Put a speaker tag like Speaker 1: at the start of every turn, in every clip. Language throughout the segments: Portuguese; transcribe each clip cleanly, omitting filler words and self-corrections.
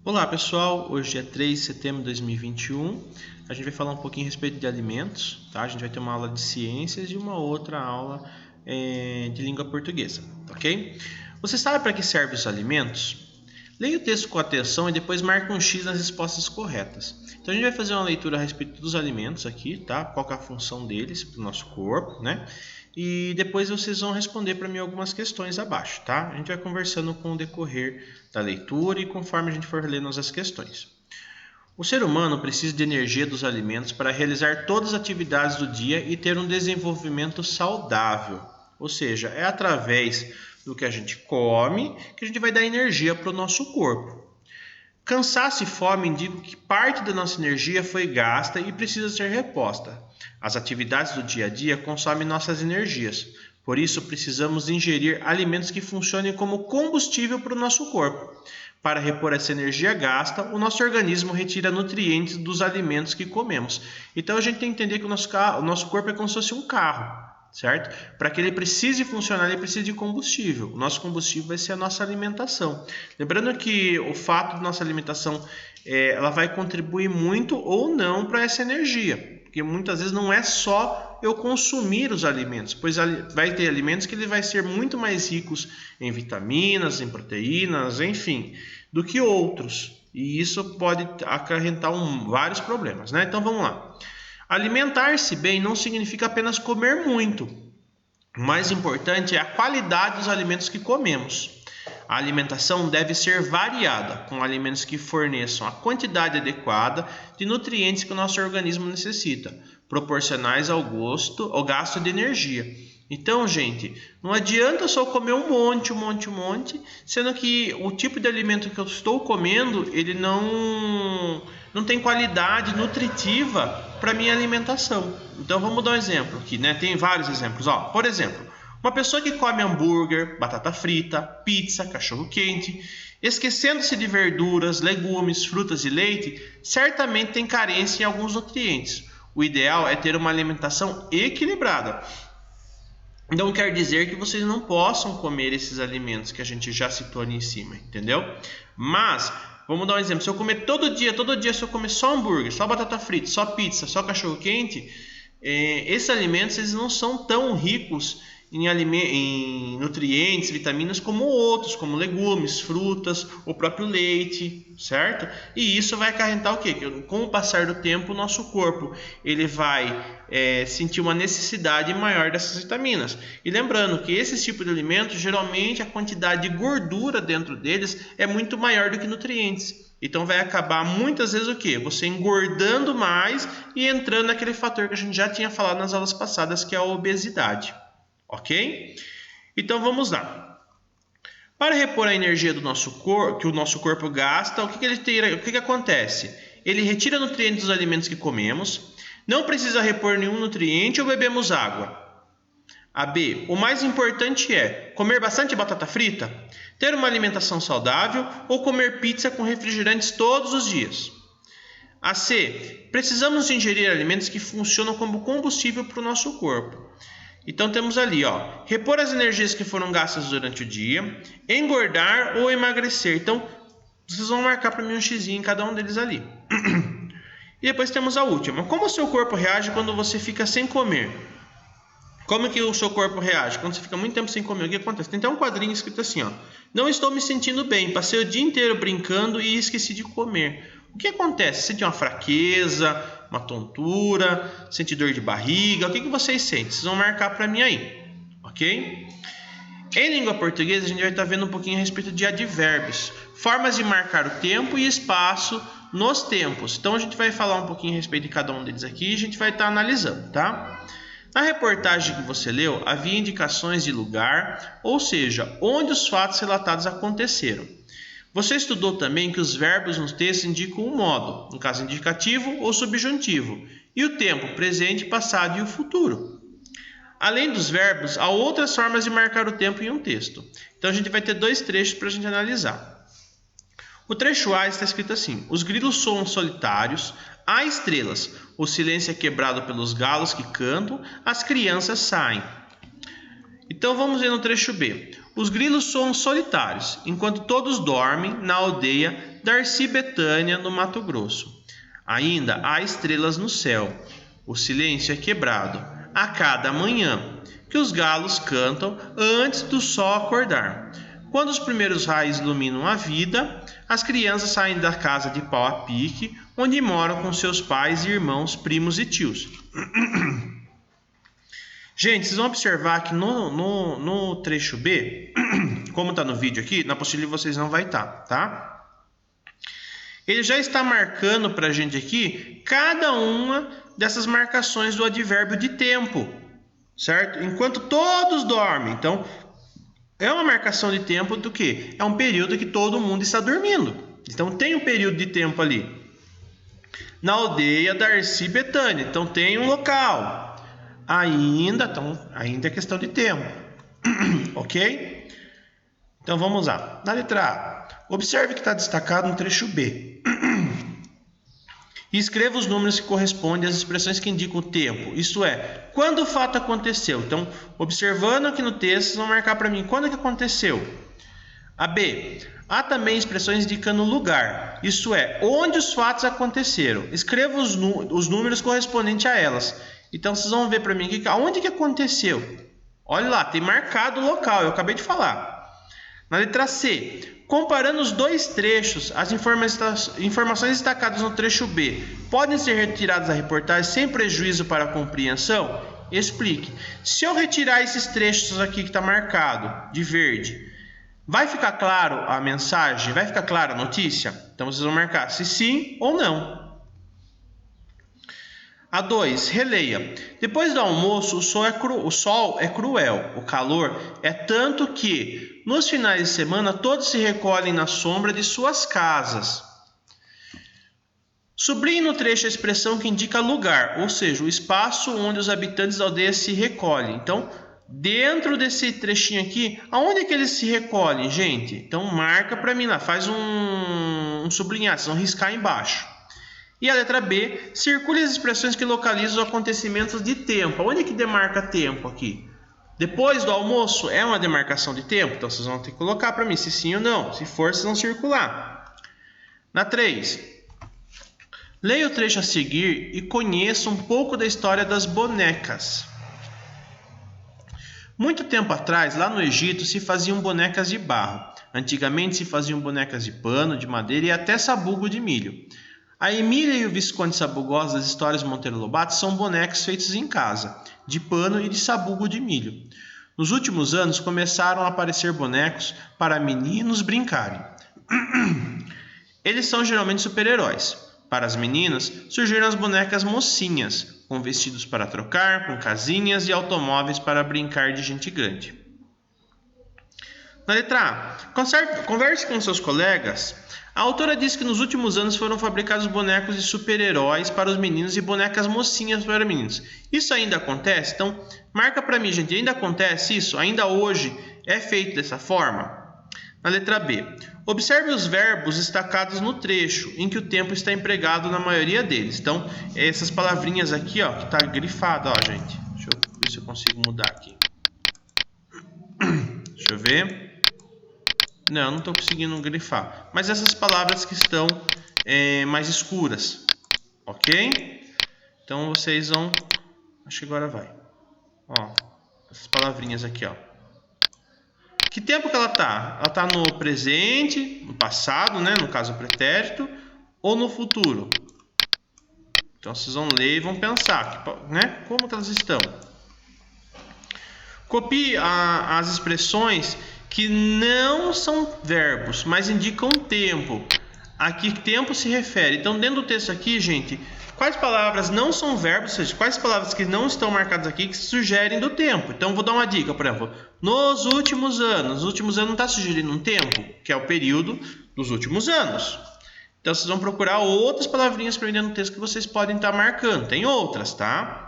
Speaker 1: Olá pessoal, hoje é 3 de setembro de 2021, a gente vai falar um pouquinho a respeito de alimentos, tá? A gente vai ter uma aula de ciências e uma outra aula de língua portuguesa, ok? Você sabe para que servem os alimentos? Leia o texto com atenção e depois marque um X nas respostas corretas. Então a gente vai fazer uma leitura a respeito dos alimentos aqui, tá? Qual que é a função deles para o nosso corpo, né? E depois vocês vão responder para mim algumas questões abaixo, tá? A gente vai conversando com o decorrer da leitura e conforme a gente for lendo as questões. O ser humano precisa de energia dos alimentos para realizar todas as atividades do dia e ter um desenvolvimento saudável. Ou seja, é através do que a gente come que a gente vai dar energia para o nosso corpo. Cansaço e fome indicam que parte da nossa energia foi gasta e precisa ser reposta. As atividades do dia a dia consomem nossas energias. Por isso, precisamos ingerir alimentos que funcionem como combustível para o nosso corpo. Para repor essa energia gasta, o nosso organismo retira nutrientes dos alimentos que comemos. Então, a gente tem que entender que o nosso corpo é como se fosse um carro, certo? Para que ele precise funcionar, ele precisa de combustível. O nosso combustível vai ser a nossa alimentação. Lembrando que o fato da nossa alimentação ela vai contribuir muito ou não para essa energia. Porque muitas vezes não é só eu consumir os alimentos, pois vai ter alimentos que ele vai ser muito mais ricos em vitaminas, em proteínas, enfim, do que outros. E isso pode acarretar vários problemas, né? Então vamos lá. Alimentar-se bem não significa apenas comer muito. O mais importante é a qualidade dos alimentos que comemos. A alimentação deve ser variada, com alimentos que forneçam a quantidade adequada de nutrientes que o nosso organismo necessita, proporcionais ao gasto de energia. Então, gente, não adianta só comer um monte, sendo que o tipo de alimento que eu estou comendo, ele não tem qualidade nutritiva para minha alimentação. Então, vamos dar um exemplo aqui, né? Tem vários exemplos. Por exemplo, uma pessoa que come hambúrguer, batata frita, pizza, cachorro-quente, esquecendo-se de verduras, legumes, frutas e leite, certamente tem carência em alguns nutrientes. O ideal é ter uma alimentação equilibrada. Não quer dizer que vocês não possam comer esses alimentos que a gente já citou ali em cima, entendeu? Mas, vamos dar um exemplo. Se eu comer todo dia, se eu comer só hambúrguer, só batata frita, só pizza, só cachorro-quente, esses alimentos eles não são tão ricos em nutrientes, vitaminas como outros, como legumes, frutas, o próprio leite, certo? E isso vai acarretar o quê? Que com o passar do tempo, o nosso corpo ele vai sentir uma necessidade maior dessas vitaminas. E lembrando que esse tipo de alimentos, geralmente a quantidade de gordura dentro deles é muito maior do que nutrientes. Então vai acabar muitas vezes o quê? Você engordando mais e entrando naquele fator que a gente já tinha falado nas aulas passadas, que é a obesidade. Ok? Então vamos lá. Para repor a energia do nosso corpo, que o nosso corpo gasta, o que acontece? Ele retira nutrientes dos alimentos que comemos, não precisa repor nenhum nutriente ou bebemos água. A B. O mais importante é comer bastante batata frita, ter uma alimentação saudável ou comer pizza com refrigerantes todos os dias. A C. Precisamos ingerir alimentos que funcionam como combustível para o nosso corpo. Então temos ali, repor as energias que foram gastas durante o dia, engordar ou emagrecer. Então, vocês vão marcar para mim um X em cada um deles ali. E depois temos a última. Como o seu corpo reage quando você fica sem comer? Como que o seu corpo reage? Quando você fica muito tempo sem comer, o que acontece? Tem até um quadrinho escrito assim, não estou me sentindo bem, passei o dia inteiro brincando e esqueci de comer. O que acontece? Você sente uma fraqueza, uma tontura, sente dor de barriga, o que vocês sentem? Vocês vão marcar para mim aí, ok? Em língua portuguesa, a gente vai estar vendo um pouquinho a respeito de advérbios, formas de marcar o tempo e espaço nos tempos. Então, a gente vai falar um pouquinho a respeito de cada um deles aqui e a gente vai estar analisando, tá? Na reportagem que você leu, havia indicações de lugar, ou seja, onde os fatos relatados aconteceram. Você estudou também que os verbos nos textos indicam um modo, no caso indicativo ou subjuntivo, e o tempo, presente, passado e o futuro. Além dos verbos, há outras formas de marcar o tempo em um texto. Então a gente vai ter dois trechos para a gente analisar. O trecho A está escrito assim: os grilos soam solitários, há estrelas, o silêncio é quebrado pelos galos que cantam, as crianças saem. Então vamos ver no trecho B. Os grilos soam solitários, enquanto todos dormem na aldeia, Darcy Betânia, no Mato Grosso. Ainda há estrelas no céu. O silêncio é quebrado a cada manhã, que os galos cantam antes do sol acordar. Quando os primeiros raios iluminam a vida, as crianças saem da casa de pau a pique, onde moram com seus pais, irmãos, primos e tios. Gente, vocês vão observar que no trecho B, como está no vídeo aqui, na apostila vocês não vai estar, tá? Ele já está marcando para a gente aqui cada uma dessas marcações do advérbio de tempo, certo? Enquanto todos dormem. Então, é uma marcação de tempo do quê? É um período que todo mundo está dormindo. Então, tem um período de tempo ali. Na aldeia Darcy Betânia. Então, tem um local. Ainda é questão de tempo. Ok? Então, vamos lá. Na letra A. Observe que está destacado no trecho B. E escreva os números que correspondem às expressões que indicam o tempo. Isto é, quando o fato aconteceu. Então, observando aqui no texto, vocês vão marcar para mim quando é que aconteceu. A B. Há também expressões indicando o lugar. Isto é, onde os fatos aconteceram. Escreva os números correspondentes a elas. Então, vocês vão ver para mim aqui onde que aconteceu. Olha lá, tem marcado o local, eu acabei de falar. Na letra C. Comparando os dois trechos, as informações destacadas no trecho B podem ser retiradas da reportagem sem prejuízo para a compreensão? Explique. Se eu retirar esses trechos aqui que está marcado de verde, vai ficar claro a mensagem? Vai ficar clara a notícia? Então vocês vão marcar se sim ou não. A 2. Releia. Depois do almoço, o sol é cruel. O calor é tanto que, nos finais de semana, todos se recolhem na sombra de suas casas. Sublinhe no trecho a expressão que indica lugar, ou seja, o espaço onde os habitantes da aldeia se recolhem. Então, dentro desse trechinho aqui, aonde é que eles se recolhem, gente? Então, marca para mim lá, faz um sublinhar, vocês vão riscar embaixo. E a letra B, circule as expressões que localizam os acontecimentos de tempo. Onde é que demarca tempo aqui? Depois do almoço é uma demarcação de tempo? Então vocês vão ter que colocar para mim se sim ou não. Se for, vocês vão circular. Na 3. Leia o trecho a seguir e conheça um pouco da história das bonecas. Muito tempo atrás, lá no Egito, se faziam bonecas de barro. Antigamente se faziam bonecas de pano, de madeira e até sabugo de milho. A Emília e o Visconde Sabugosa das histórias Monteiro Lobato são bonecos feitos em casa, de pano e de sabugo de milho. Nos últimos anos começaram a aparecer bonecos para meninos brincarem. Eles são geralmente super-heróis. Para as meninas, surgiram as bonecas mocinhas, com vestidos para trocar, com casinhas e automóveis para brincar de gente grande. Na letra A, converse com seus colegas. A autora diz que nos últimos anos foram fabricados bonecos de super-heróis para os meninos e bonecas mocinhas para meninos. Isso ainda acontece? Então, marca para mim, gente. Ainda acontece isso? Ainda hoje é feito dessa forma? Na letra B. Observe os verbos destacados no trecho, em que o tempo está empregado na maioria deles. Então, essas palavrinhas aqui, ó, que está grifado, ó, gente. Deixa eu ver se eu consigo mudar aqui. Deixa eu ver. Não estou conseguindo grifar. Mas essas palavras que estão mais escuras. Ok? Então vocês vão... Acho que agora vai. Ó, essas palavrinhas aqui, ó. Que tempo que ela está? Ela está no presente, no passado, né? No caso pretérito, ou no futuro? Então vocês vão ler e vão pensar, né? Como que elas estão? Copie as expressões que não são verbos, mas indicam tempo. A que tempo se refere? Então, dentro do texto aqui, gente, quais palavras não são verbos, ou seja, quais palavras que não estão marcadas aqui que sugerem do tempo? Então, vou dar uma dica, por exemplo, nos últimos anos. Nos últimos anos não está sugerindo um tempo, que é o período dos últimos anos. Então, vocês vão procurar outras palavrinhas para dentro do texto que vocês podem estar marcando. Tem outras, tá?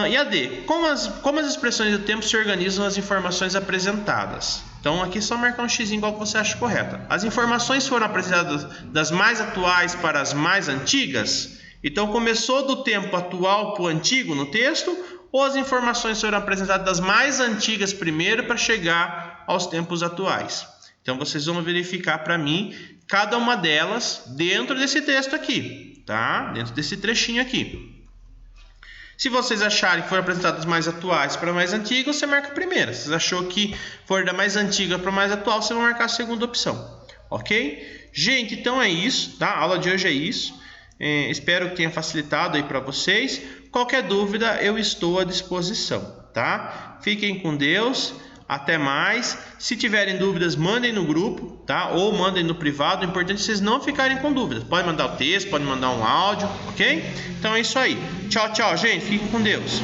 Speaker 1: E a D. Como as expressões do tempo se organizam nas informações apresentadas? Então, aqui é só marcar um x igual que você acha correta. As informações foram apresentadas das mais atuais para as mais antigas? Então, começou do tempo atual para o antigo no texto? Ou as informações foram apresentadas das mais antigas primeiro para chegar aos tempos atuais? Então, vocês vão verificar para mim cada uma delas dentro desse texto aqui, tá? Dentro desse trechinho aqui. Se vocês acharem que foram apresentadas mais atuais para mais antigas, você marca a primeira. Se vocês achou que for da mais antiga para mais atual, você vai marcar a segunda opção. Ok? Gente, então é isso, tá? A aula de hoje é isso. Espero que tenha facilitado aí para vocês. Qualquer dúvida, eu estou à disposição, tá? Fiquem com Deus. Até mais. Se tiverem dúvidas, mandem no grupo, tá? Ou mandem no privado. O importante é vocês não ficarem com dúvidas. Pode mandar o texto, pode mandar um áudio, ok? Então é isso aí. Tchau, tchau, gente. Fiquem com Deus.